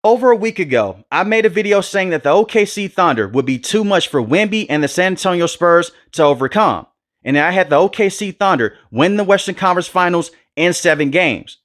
Over a week ago, I made a video saying that the OKC Thunder would be too much for Wemby and the San Antonio Spurs to overcome. And I had the OKC Thunder win the Western Conference Finals in 7 games.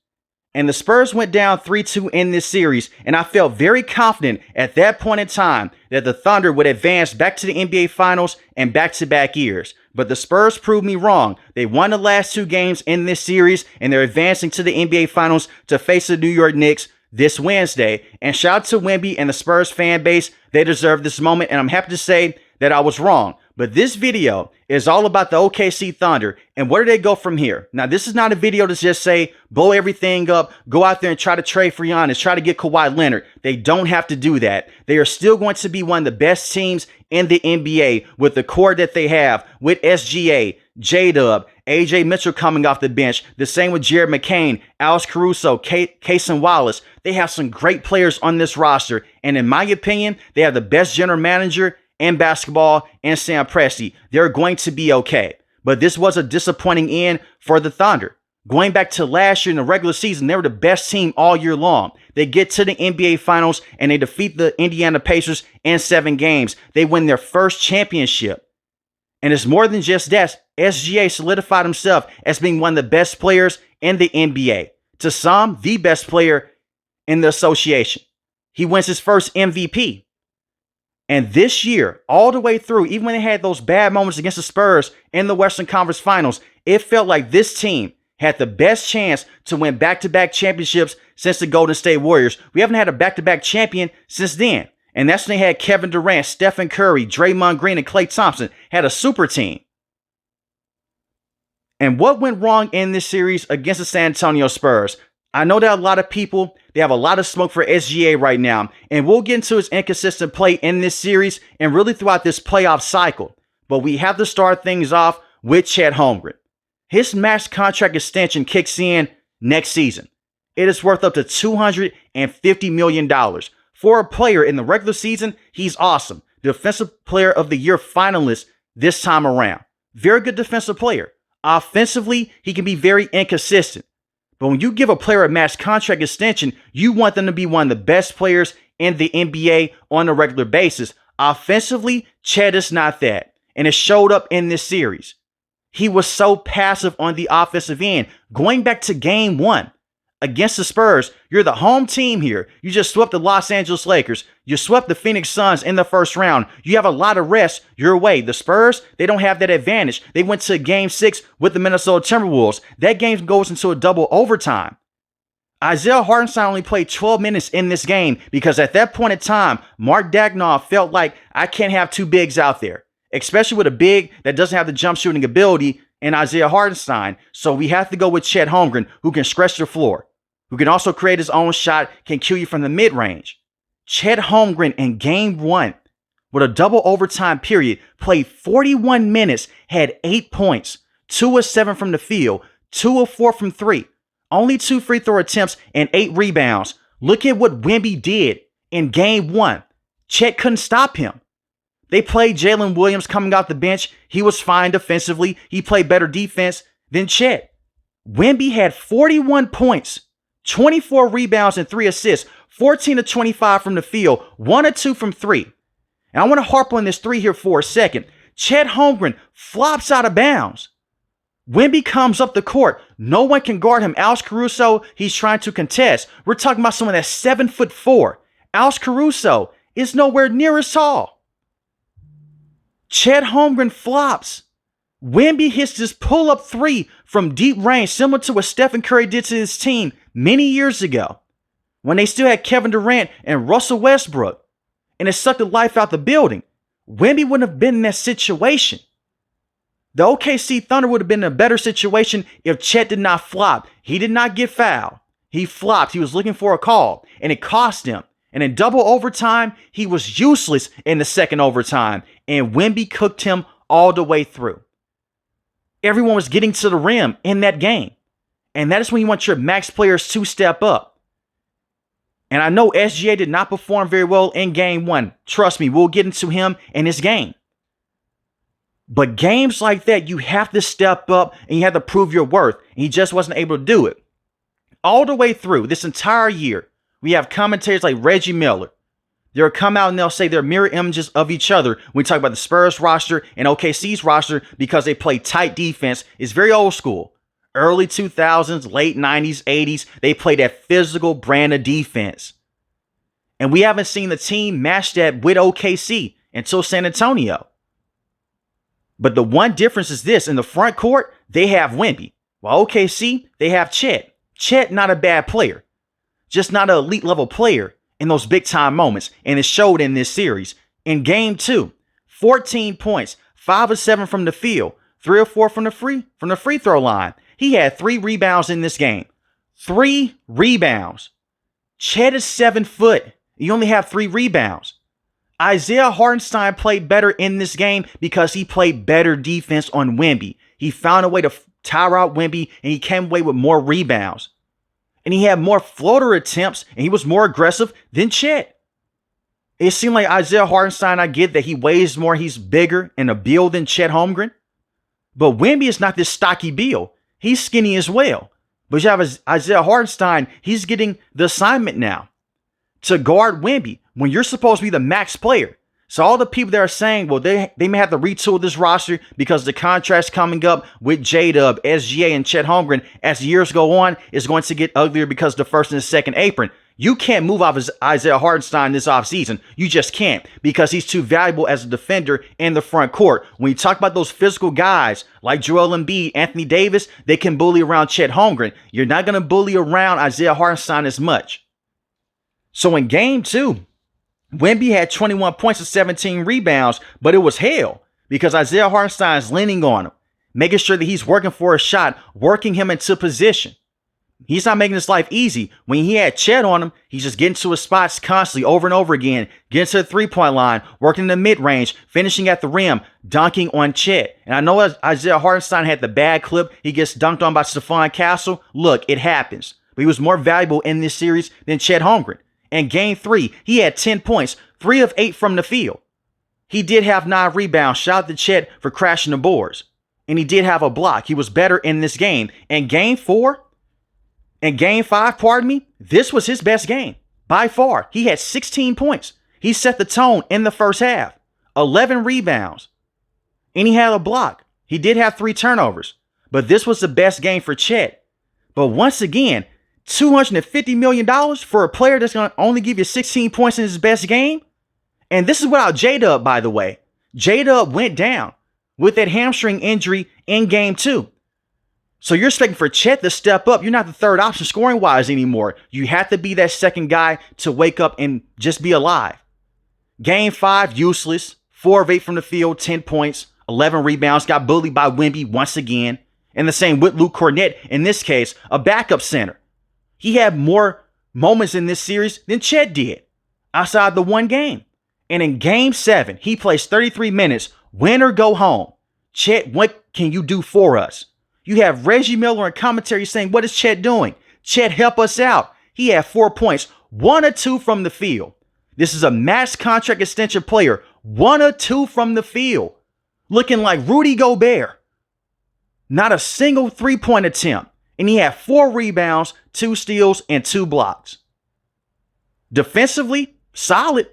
And the Spurs went down 3-2 in this series, and I felt very confident at that point in time that the Thunder would advance back to the NBA Finals in back-to-back years. But the Spurs proved me wrong. They won the last 2 games in this series, and they're advancing to the NBA Finals to face the New York Knicks this Wednesday. And shout out to Wemby and the Spurs fan base. They deserve this moment, and I'm happy to say that I was wrong. But this video is all about the OKC Thunder and where do they go from here. Now, this is not a video to just say, blow everything up, go out there and try to trade for Giannis, try to get Kawhi Leonard. They don't have to do that. They are still going to be one of the best teams in the NBA with the core that they have with SGA, J-Dub, AJ Mitchell coming off the bench. The same with Jared McCain, Alex Caruso, Cason Wallace. They have some great players on this roster. And in my opinion, they have the best general manager in basketball and Sam Presti. They're going to be okay. But this was a disappointing end for the Thunder. Going back to last year in the regular season, they were the best team all year long. They get to the NBA Finals and they defeat the Indiana Pacers in 7 games. They win their first championship. And it's more than just that. SGA solidified himself as being one of the best players in the NBA. To some, the best player in the association. He wins his first MVP. And this year, all the way through, even when they had those bad moments against the Spurs in the Western Conference Finals, it felt like this team had the best chance to win back-to-back championships since the Golden State Warriors. We haven't had a back-to-back champion since then. And that's when they had Kevin Durant, Stephen Curry, Draymond Green, and Klay Thompson. Had a super team. And what went wrong in this series against the San Antonio Spurs? I know that a lot of people, they have a lot of smoke for SGA right now. And we'll get into his inconsistent play in this series and really throughout this playoff cycle. But we have to start things off with Chet Holmgren. His max contract extension kicks in next season. It is worth up to $250 million. For a player in the regular season, he's awesome. Defensive Player of the Year finalist this time around. Very good defensive player. Offensively, he can be very inconsistent. But when you give a player a max contract extension, you want them to be one of the best players in the NBA on a regular basis. Offensively, Chet is not that. And it showed up in this series. He was so passive on the offensive end. Going back to game 1 against the Spurs, you're the home team here. You just swept the Los Angeles Lakers. You swept the Phoenix Suns in the first round. You have a lot of rest your way. The Spurs, they don't have that advantage. They went to game 6 with the Minnesota Timberwolves. That game goes into a double overtime. Isaiah Hartenstein only played 12 minutes in this game because at that point in time, Mark Daigneault felt like I can't have 2 bigs out there, especially with a big that doesn't have the jump shooting ability in Isaiah Hartenstein. So we have to go with Chet Holmgren, who can stretch the floor, who can also create his own shot, can kill you from the mid-range. Chet Holmgren in game 1 with a double overtime period played 41 minutes, had 8 points, 2 of 7 from the field, 2 of 4 from 3, only 2 free throw attempts and 8 rebounds. Look at what Wemby did in game 1. Chet couldn't stop him. They played Jalen Williams coming off the bench. He was fine defensively. He played better defense than Chet. Wemby had 41 points, 24 rebounds and 3 assists, 14 of 25 from the field, 1 of 2 from 3. And I want to harp on this 3 here for a second. Chet Holmgren flops out of bounds. Wemby comes up the court. No one can guard him. Alex Caruso, he's trying to contest. We're talking about someone that's 7'4". Alex Caruso is nowhere near as tall. Chet Holmgren flops. Wemby hits this pull-up 3 from deep range, similar to what Stephen Curry did to his team many years ago when they still had Kevin Durant and Russell Westbrook, and it sucked the life out the building. Wemby wouldn't have been in that situation. The OKC Thunder would have been in a better situation if Chet did not flop. He did not get fouled. He flopped. He was looking for a call, and it cost him. And in double overtime, he was useless in the second overtime, and Wemby cooked him all the way through. Everyone was getting to the rim in that game. And that is when you want your max players to step up. And I know SGA did not perform very well in game 1. Trust me, we'll get into him in this game. But games like that, you have to step up and you have to prove your worth. And he just wasn't able to do it. All the way through this entire year, We have commentators like Reggie Miller. They'll come out and they'll say they're mirror images of each other when we talk about the Spurs roster and OKC's roster because they play tight defense. It's very old school. Early 2000s, late 90s, 80s, they play that physical brand of defense. And we haven't seen the team match that with OKC until San Antonio. But the one difference is this. In the front court, they have Wemby. While OKC, they have Chet. Chet, not a bad player. Just not an elite level player in those big time moments. And it showed in this series. In game 2, 14 points, 5 of 7 from the field, 3 or 4 from the free throw line. He had 3 rebounds in this game. 3 rebounds. Chet is 7 foot. You only have 3 rebounds. Isaiah Hartenstein played better in this game because he played better defense on Wemby. He found a way to tire out Wemby and he came away with more rebounds. And he had more floater attempts and he was more aggressive than Chet. It seemed like Isaiah Hartenstein, I get that he weighs more, he's bigger in a build than Chet Holmgren. But Wemby is not this stocky build. He's skinny as well. But you have Isaiah Hartenstein, he's getting the assignment now to guard Wemby when you're supposed to be the max player. So all the people that are saying, well, they may have to retool this roster because the contracts coming up with J-Dub, SGA, and Chet Holmgren as the years go on is going to get uglier because of the first and the second apron. You can't move off Isaiah Hartenstein this offseason. You just can't because he's too valuable as a defender in the front court. When you talk about those physical guys like Joel Embiid, Anthony Davis, they can bully around Chet Holmgren. You're not going to bully around Isaiah Hartenstein as much. So in game 2, Wemby had 21 points and 17 rebounds, but it was hell because Isaiah Hartenstein is leaning on him, making sure that he's working for a shot, working him into position. He's not making his life easy. When he had Chet on him, he's just getting to his spots constantly over and over again, getting to the three-point line, working in the mid-range, finishing at the rim, dunking on Chet. And I know Isaiah Hartenstein had the bad clip. He gets dunked on by Stephon Castle. Look, it happens. But he was more valuable in this series than Chet Holmgren. In game 3, he had 10 points, 3 of 8 from the field. He did have 9 rebounds. Shout out to Chet for crashing the boards. And he did have a block. He was better in this game. In game 5, this was his best game. By far, he had 16 points. He set the tone in the first half. 11 rebounds. And he had a block. He did have 3 turnovers. But this was the best game for Chet. But once again, $250 million for a player that's going to only give you 16 points in his best game? And this is without J-Dub, by the way. J-Dub went down with that hamstring injury in game 2. So you're expecting for Chet to step up. You're not the third option scoring-wise anymore. You have to be that second guy to wake up and just be alive. Game 5, useless. 4 of 8 from the field, 10 points, 11 rebounds. Got bullied by Wemby once again. And the same with Luke Cornett, in this case, a backup center. He had more moments in this series than Chet did outside the one game. And in game 7, he plays 33 minutes, win or go home. Chet, what can you do for us? You have Reggie Miller in commentary saying, what is Chet doing? Chet, help us out. He had 4 points, 1 or 2 from the field. This is a max contract extension player, 1 or 2 from the field. Looking like Rudy Gobert. Not a single 3-point attempt. And he had 4 rebounds, 2 steals, and 2 blocks. Defensively, solid.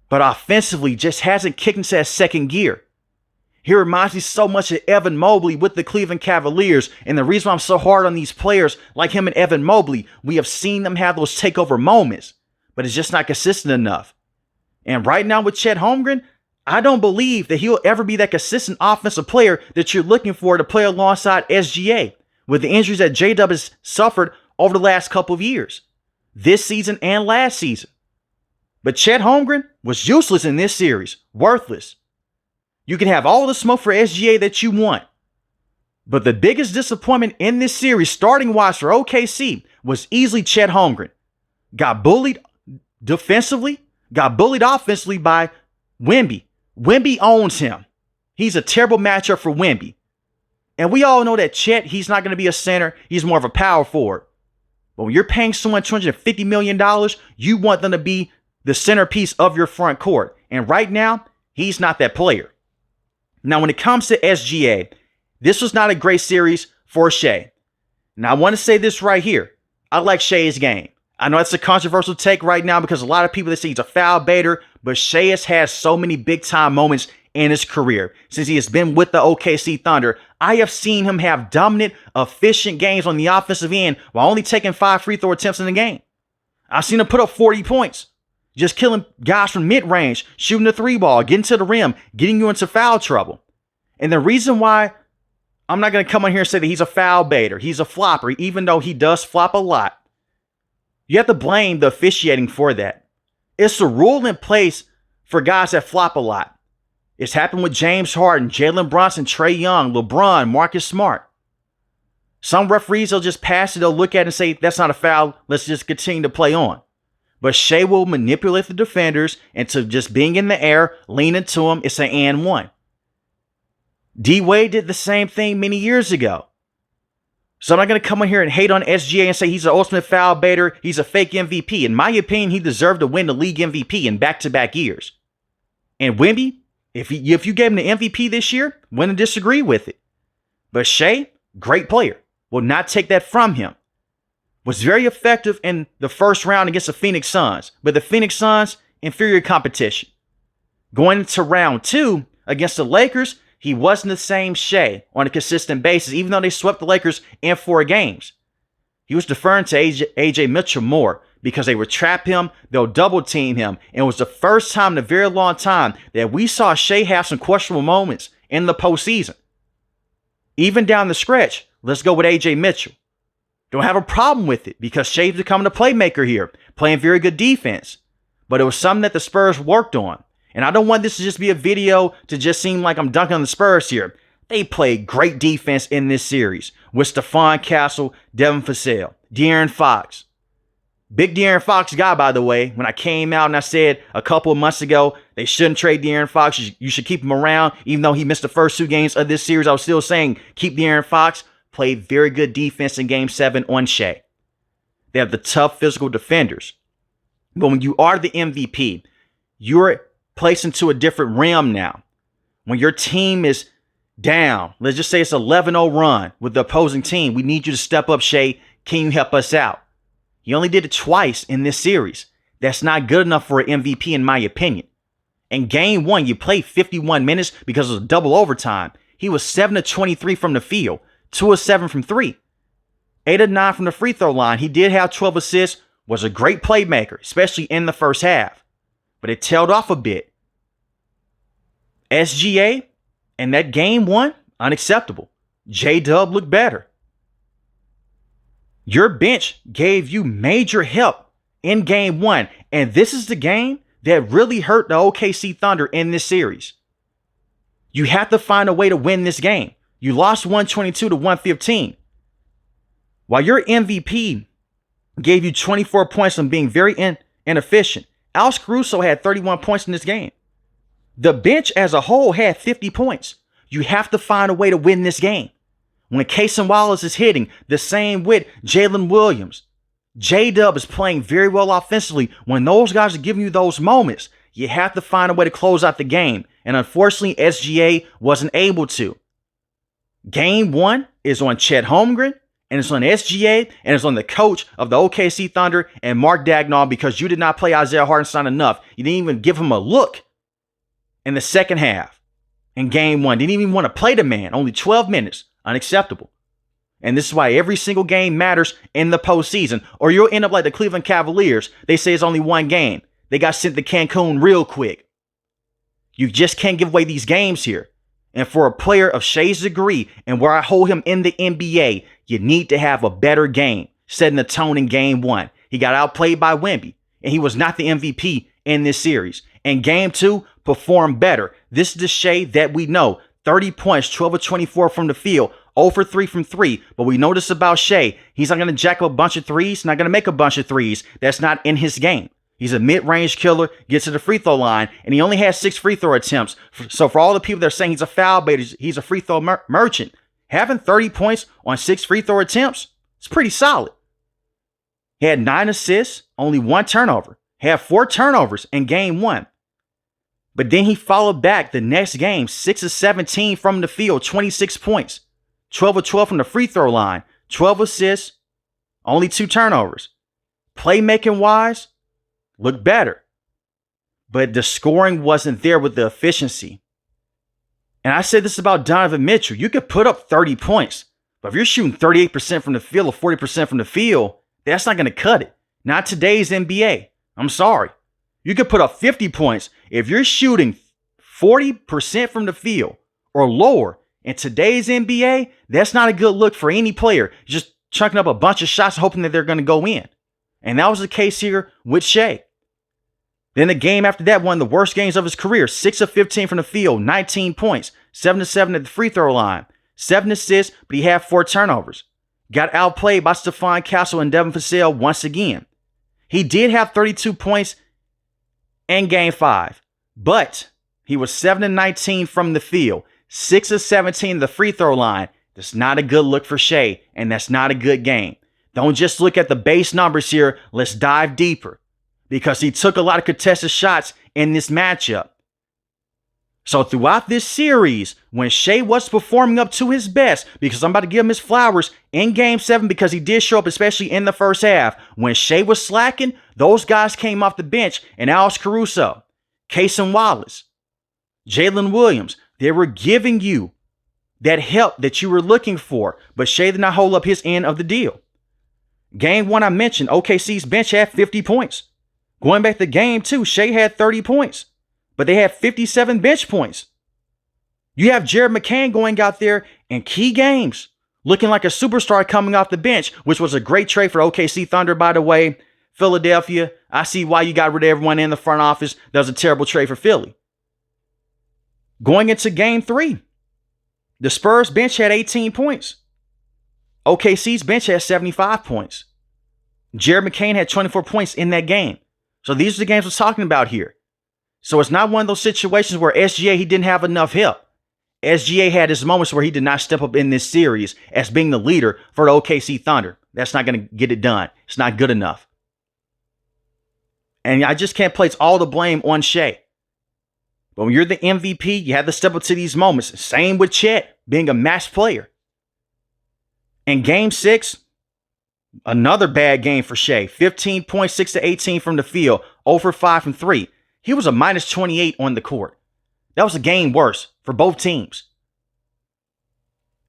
But offensively, just hasn't kicked into that second gear. He reminds me so much of Evan Mobley with the Cleveland Cavaliers. And the reason why I'm so hard on these players like him and Evan Mobley, we have seen them have those takeover moments. But it's just not consistent enough. And right now with Chet Holmgren, I don't believe that he'll ever be that consistent offensive player that you're looking for to play alongside SGA. With the injuries that J-Dub has suffered over the last couple of years. This season and last season. But Chet Holmgren was useless in this series. Worthless. You can have all the smoke for SGA that you want. But the biggest disappointment in this series, starting wise for OKC, was easily Chet Holmgren. Got bullied defensively. Got bullied offensively by Wemby. Wemby owns him. He's a terrible matchup for Wemby. And we all know that Chet, he's not going to be a center. He's more of a power forward. But when you're paying someone $250 million, you want them to be the centerpiece of your front court. And right now, he's not that player. Now, when it comes to SGA, this was not a great series for Shai. Now, I want to say this right here. I like Shai's game. I know that's a controversial take right now because a lot of people, they say he's a foul baiter, but Shai has had so many big time moments in his career. Since he has been with the OKC Thunder, I have seen him have dominant, efficient games on the offensive end while only taking 5 free throw attempts in the game. I've seen him put up 40 points, just killing guys from mid-range, shooting the 3-ball, getting to the rim, getting you into foul trouble. And the reason why I'm not going to come on here and say that he's a foul baiter, he's a flopper, even though he does flop a lot, you have to blame the officiating for that. It's a rule in place for guys that flop a lot. It's happened with James Harden, Jalen Brunson, Trae Young, LeBron, Marcus Smart. Some referees will just pass it, they'll look at it and say, that's not a foul, let's just continue to play on. But Shai will manipulate the defenders into just being in the air, leaning to him, it's an and one. D-Wade did the same thing many years ago. So I'm not going to come in here and hate on SGA and say he's an ultimate foul baiter, he's a fake MVP. In my opinion, he deserved to win the league MVP in back-to-back years. And Wemby, if you gave him the MVP this year, wouldn't disagree with it. But Shai, great player, will not take that from him. Was very effective in the first round against the Phoenix Suns, but the Phoenix Suns, inferior competition. Going into round 2 against the Lakers, he wasn't the same Shai on a consistent basis, even though they swept the Lakers in 4 games. He was deferring to AJ Mitchell more because they would trap him, they'll double team him. And it was the first time in a very long time that we saw Shai have some questionable moments in the postseason. Even down the stretch, let's go with AJ Mitchell. Don't have a problem with it because Shai's becoming a playmaker here, playing very good defense. But it was something that the Spurs worked on. And I don't want this to just be a video to just seem like I'm dunking on the Spurs here. They played great defense in this series with Stephon Castle, Devin Vassell, De'Aaron Fox. Big De'Aaron Fox guy, by the way. When I came out and I said a couple of months ago they shouldn't trade De'Aaron Fox, you should keep him around. Even though he missed the first 2 games of this series, I was still saying keep De'Aaron Fox. Played very good defense in Game 7 on Shai. They have the tough physical defenders. But when you are the MVP, you're placed into a different realm now. When your team is down, let's just say it's an 11-0 run with the opposing team, we need you to step up, Shai. Can you help us out? You only did it twice in this series. That's not good enough for an MVP in my opinion. In Game 1, you played 51 minutes because it was double overtime. He was 7 of 23 from the field, 2 of 7 from 3, 8 of 9 from the free throw line. He did have 12 assists, was a great playmaker, especially in the first half. But it tailed off a bit. SGA and that Game 1, unacceptable. J-Dub looked better. Your bench gave you major help in Game 1. And this is the game that really hurt the OKC Thunder in this series. You have to find a way to win this game. You lost 122 to 115. While your MVP gave you 24 points on being very inefficient, Alex Caruso had 31 points in this game. The bench as a whole had 50 points. You have to find a way to win this game. When Cason Wallace is hitting, the same with Jalen Williams. J-Dub is playing very well offensively. When those guys are giving you those moments, you have to find a way to close out the game. And unfortunately, SGA wasn't able to. Game 1 is on Chet Holmgren, and it's on SGA, and it's on the coach of the OKC Thunder and Mark Daigneault because you did not play Isaiah Hartenstein enough. You didn't even give him a look in the second half. In Game 1, didn't even want to play the man. Only 12 minutes. Unacceptable. And this is why every single game matters in the postseason, or you'll end up like the Cleveland Cavaliers. They say it's only 1 game. They got sent to Cancun real quick. You just can't give away these games here. And for a player of Shai's degree and where I hold him in the NBA, you need to have a better game, setting the tone in Game 1. He got outplayed by Wemby, and he was not the MVP in this series. And Game 2 performed better. This is the Shai that we know. 30 points, 12 of 24 from the field, 0 for 3 from 3. But we know this about Shai. He's not going to jack up a bunch of threes, not going to make a bunch of threes. That's not in his game. He's a mid-range killer, gets to the free throw line, and he only has 6 free throw attempts. So for all the people that are saying he's a foul baiter, he's a free throw merchant. Having 30 points on 6 free throw attempts, it's pretty solid. He had 9 assists, only 1 turnover. He had 4 turnovers in Game 1. But then he followed back the next game, 6 of 17 from the field, 26 points, 12 of 12 from the free throw line, 12 assists, only 2 turnovers. playmaking wise, looked better. But the scoring wasn't there with the efficiency. And I said this about Donovan Mitchell. You could put up 30 points, but if you're shooting 38% from the field or 40% from the field, that's not going to cut it. Not today's NBA. I'm sorry. You could put up 50 points. If you're shooting 40% from the field or lower in today's NBA, that's not a good look for any player. Just chunking up a bunch of shots hoping that they're going to go in. And that was the case here with Shai. Then the game after that, one of the worst games of his career, 6 of 15 from the field, 19 points, 7 of 7 at the free throw line, 7 assists, but he had 4 turnovers. Got outplayed by Stephon Castle and Devin Vassell once again. He did have 32 points in game 5, but he was 7 of 19 from the field, 6 of 17 at the free throw line. That's not a good look for Shai, and that's not a good game. Don't just look at the base numbers here. Let's dive deeper. Because he took a lot of contested shots in this matchup. So throughout this series, when Shai was performing up to his best, because I'm about to give him his flowers in Game 7 because he did show up, especially in the first half. When Shai was slacking, those guys came off the bench, and Alex Caruso, Cason Wallace, Jalen Williams, they were giving you that help that you were looking for, but Shai did not hold up his end of the deal. Game 1, I mentioned, OKC's bench had 50 points. Going back to game 2, Shai had 30 points, but they had 57 bench points. You have Jared McCain going out there in key games, looking like a superstar coming off the bench, which was a great trade for OKC Thunder, by the way. Philadelphia, I see why you got rid of everyone in the front office. That was a terrible trade for Philly. Going into game 3, the Spurs bench had 18 points. OKC's bench had 75 points. Jared McCain had 24 points in that game. So these are the games we're talking about here. So it's not one of those situations where SGA, he didn't have enough help. SGA had his moments where he did not step up in this series as being the leader for the OKC Thunder. That's not going to get it done. It's not good enough. And I just can't place all the blame on Shai. But when you're the MVP, you have to step up to these moments. Same with Chet being a match player. In game 6, another bad game for Shai. 15 points, 6 to 18 from the field, 0 for 5 from 3. He was a minus 28 on the court. That was a game worse for both teams.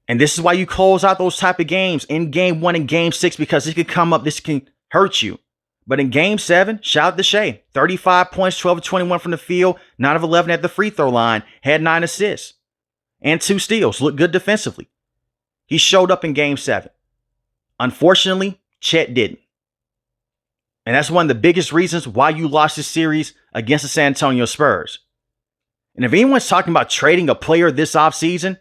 And this is why you close out those type of games in game 1 and game 6, because it could come up, this can hurt you. But in game 7, shout out to Shai. 35 points, 12 of 21 from the field, 9 of 11 at the free throw line, had 9 assists and 2 steals, looked good defensively. He showed up in game 7. Unfortunately, Chet didn't. And that's one of the biggest reasons why you lost this series against the San Antonio Spurs. And if anyone's talking about trading a player this offseason,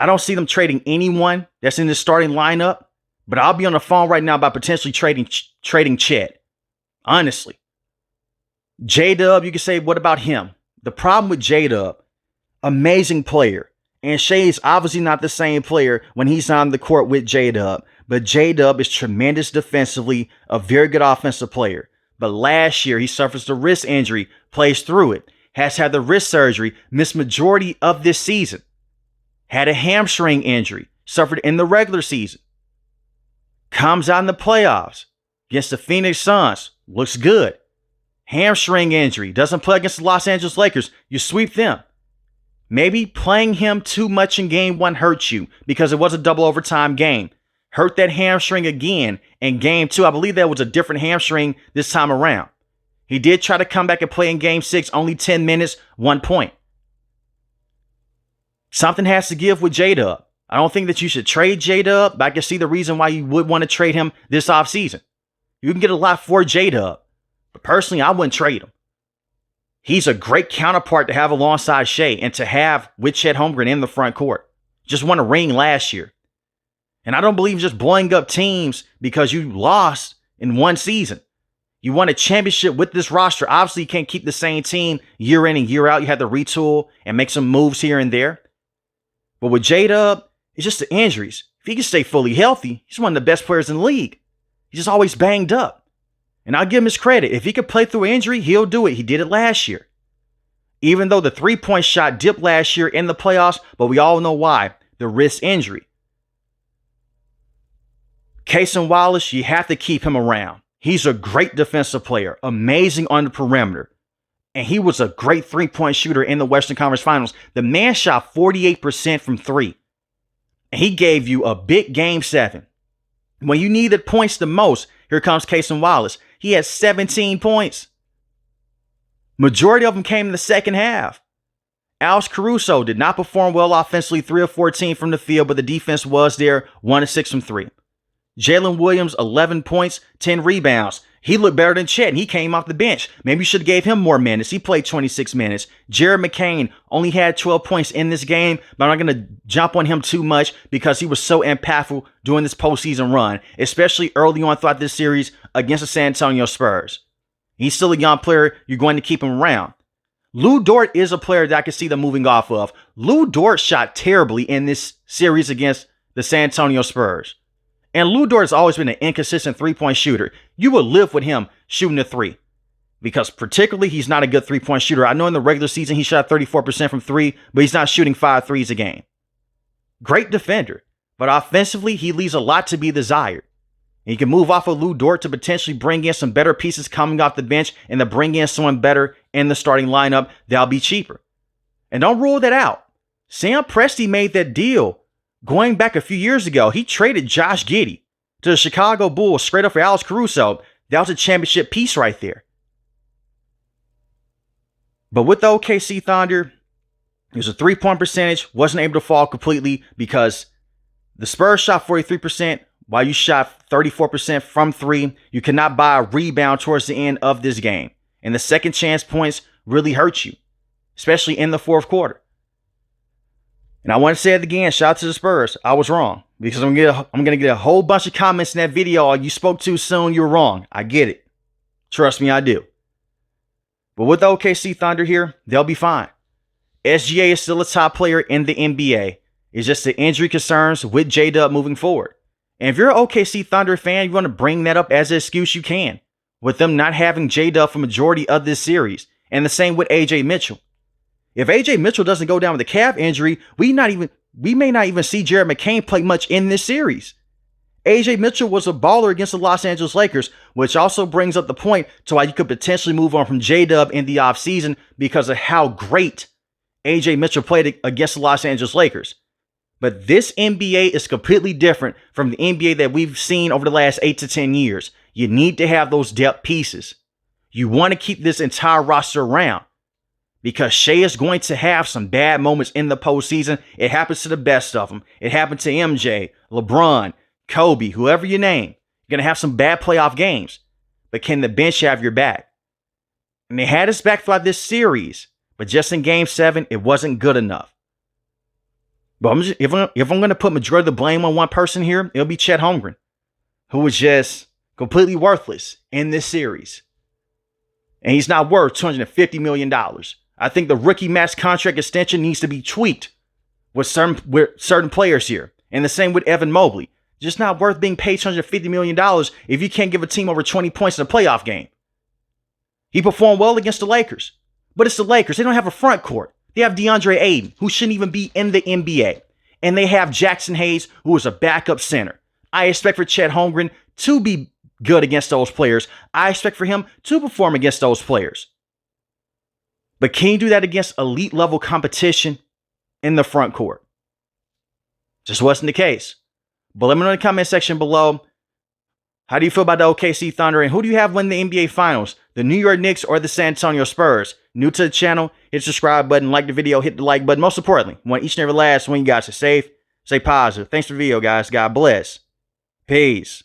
I don't see them trading anyone that's in the starting lineup, but I'll be on the phone right now about potentially trading Chet. Honestly. J-Dub, you can say, what about him? The problem with J-Dub, amazing player. And Shai's obviously not the same player when he's on the court with J-Dub. But J-Dub is tremendous defensively, a very good offensive player. But last year, he suffers a wrist injury, plays through it, has had the wrist surgery, missed majority of this season. Had a hamstring injury, suffered in the regular season. Comes out in the playoffs against the Phoenix Suns, looks good. Hamstring injury, doesn't play against the Los Angeles Lakers, you sweep them. Maybe playing him too much in game 1 hurt you because it was a double overtime game. Hurt that hamstring again in game 2. I believe that was a different hamstring this time around. He did try to come back and play in game 6, only 10 minutes, 1 point. Something has to give with J-Dub. I don't think that you should trade J-Dub, but I can see the reason why you would want to trade him this offseason. You can get a lot for J-Dub, but personally, I wouldn't trade him. He's a great counterpart to have alongside Shai and to have with Chet Holmgren in the front court. Just won a ring last year. And I don't believe in just blowing up teams because you lost in one season. You won a championship with this roster. Obviously, you can't keep the same team year in and year out. You had to retool and make some moves here and there. But with J-Dub, it's just the injuries. If he can stay fully healthy, he's one of the best players in the league. He's just always banged up. And I'll give him his credit. If he could play through injury, he'll do it. He did it last year. Even though the three-point shot dipped last year in the playoffs, but we all know why. The wrist injury. Cason Wallace, you have to keep him around. He's a great defensive player, amazing on the perimeter. And he was a great three-point shooter in the Western Conference Finals. The man shot 48% from three. And he gave you a big game 7. When you needed points the most, here comes Cason Wallace. He had 17 points. Majority of them came in the second half. Alex Caruso did not perform well offensively, 3 of 14 from the field, but the defense was there, 1 of 6 from 3. Jalen Williams, 11 points, 10 rebounds. He looked better than Chet, and he came off the bench. Maybe you should have gave him more minutes. He played 26 minutes. Jared McCain only had 12 points in this game, but I'm not going to jump on him too much because he was so impactful during this postseason run, especially early on throughout this series against the San Antonio Spurs. He's still a young player. You're going to keep him around. Lou Dort is a player that I can see them moving off of. Lou Dort shot terribly in this series against the San Antonio Spurs. And Lou Dort has always been an inconsistent three-point shooter. You will live with him shooting a three. Because particularly, he's not a good three-point shooter. I know in the regular season, he shot 34% from three, but he's not shooting 5 threes a game. Great defender. But offensively, he leaves a lot to be desired. And you can move off of Lou Dort to potentially bring in some better pieces coming off the bench and to bring in someone better in the starting lineup that'll be cheaper. And don't rule that out. Sam Presti made that deal going back a few years ago. He traded Josh Giddey to the Chicago Bulls straight up for Alex Caruso. That was a championship piece right there. But with the OKC Thunder, it was a three-point percentage, wasn't able to fall completely because the Spurs shot 43%. While you shot 34% from three, you cannot buy a rebound towards the end of this game. And the second chance points really hurt you, especially in the fourth quarter. And I want to say it again, shout out to the Spurs. I was wrong because I'm gonna get a whole bunch of comments in that video. You spoke too soon, you're wrong. I get it. Trust me, I do. But with the OKC Thunder here, they'll be fine. SGA is still a top player in the NBA. It's just the injury concerns with J-Dub moving forward. And if you're an OKC Thunder fan, you want to bring that up as an excuse, you can. With them not having J-Dub for majority of this series. And the same with AJ Mitchell. If AJ Mitchell doesn't go down with a calf injury, we may not even see Jared McCain play much in this series. AJ Mitchell was a baller against the Los Angeles Lakers, which also brings up the point to why you could potentially move on from J-Dub in the offseason because of how great AJ Mitchell played against the Los Angeles Lakers. But this NBA is completely different from the NBA that we've seen over the last 8 to 10 years. You need to have those depth pieces. You want to keep this entire roster around because Shea is going to have some bad moments in the postseason. It happens to the best of them. It happened to MJ, LeBron, Kobe, whoever you name. You're going to have some bad playoff games. But can the bench have your back? And they had us back throughout this series. But just in Game 7, it wasn't good enough. But if I'm going to put majority of the blame on one person here, it'll be Chet Holmgren, who was just completely worthless in this series. And he's not worth $250 million. I think the rookie max contract extension needs to be tweaked with certain players here. And the same with Evan Mobley. Just not worth being paid $250 million if you can't give a team over 20 points in a playoff game. He performed well against the Lakers. But it's the Lakers. They don't have a front court. They have DeAndre Ayton, who shouldn't even be in the NBA. And they have Jackson Hayes, who is a backup center. I expect for Chet Holmgren to be good against those players. I expect for him to perform against those players. But can you do that against elite level competition in the front court? Just wasn't the case. But let me know in the comment section below. How do you feel about the OKC Thunder? And who do you have win the NBA Finals? The New York Knicks or the San Antonio Spurs? New to the channel, hit the subscribe button, like the video, hit the like button. Most importantly, want each and every last one you guys to stay safe, stay positive. Thanks for the video, guys. God bless. Peace.